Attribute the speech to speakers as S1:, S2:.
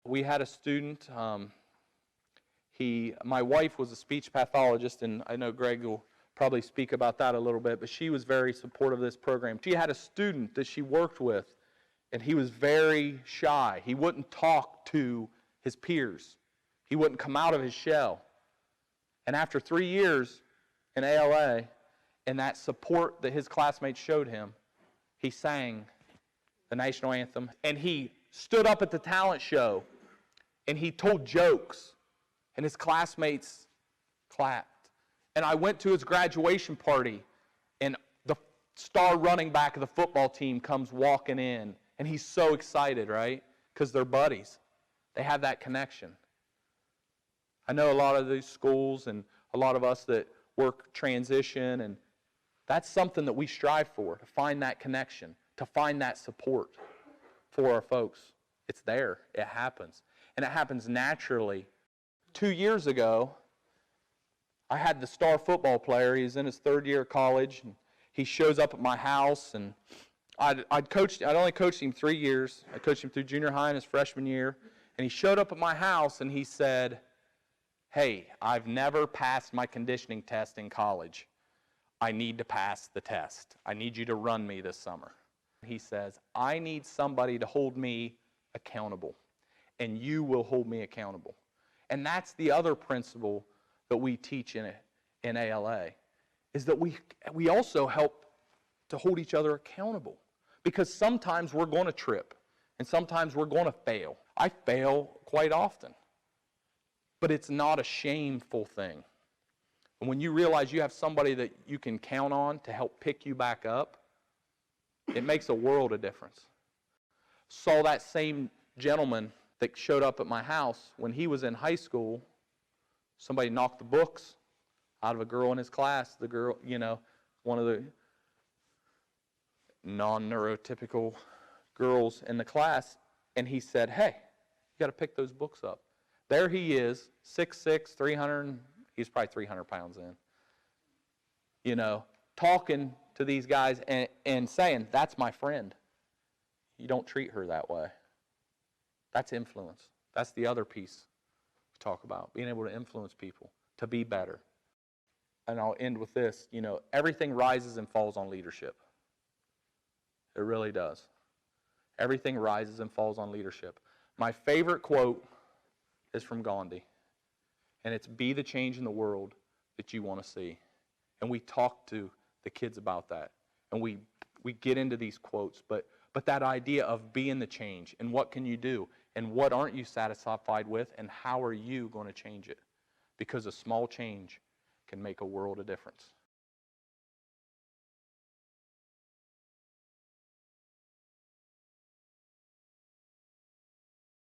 S1: We had a student, my wife was a speech pathologist, and I know Greg will probably speak about that a little bit, but she was very supportive of this program. She had a student that she worked with, and he was very shy. He wouldn't talk to his peers. He wouldn't come out of his shell. And after 3 years in ALA, and that support that his classmates showed him, he sang the national anthem, and he stood up at the talent show, and he told jokes, and his classmates clapped. And I went to his graduation party, and the star running back of the football team comes walking in, and he's so excited, right? Because they're buddies. They have that connection. I know a lot of these schools and a lot of us that work transition, and that's something that we strive for, to find that connection, to find that support for our folks. It's there. It happens. And it happens naturally. 2 years ago, I had the star football player. He's in his third year of college, and he shows up at my house, and I'd only coached him 3 years. I coached him through junior high in his freshman year, and he showed up at my house, and he said, "Hey, I've never passed my conditioning test in college. I need to pass the test. I need you to run me this summer." He says, "I need somebody to hold me accountable, and you will hold me accountable." And that's the other principle that we teach in ALA, is that we also help to hold each other accountable. Because sometimes we're going to trip, and sometimes we're going to fail. I fail quite often. But it's not a shameful thing. And when you realize you have somebody that you can count on to help pick you back up, it makes a world of difference. Saw that same gentleman that showed up at my house when he was in high school. Somebody knocked the books out of a girl in his class. The girl, one of the non-neurotypical girls in the class, and he said, "Hey, you got to pick those books up." There he is, 6'6", 300, he's probably 300 pounds in, talking to these guys and saying, "That's my friend. You don't treat her that way." That's influence. That's the other piece we talk about, being able to influence people to be better. And I'll end with this, everything rises and falls on leadership. It really does. Everything rises and falls on leadership. My favorite quote is from Gandhi, and it's, "Be the change in the world that you want to see." And we talk to the kids about that, and we get into these quotes, but that idea of being the change, and what can you do, and what aren't you satisfied with, and how are you going to change it? Because a small change can make a world of difference.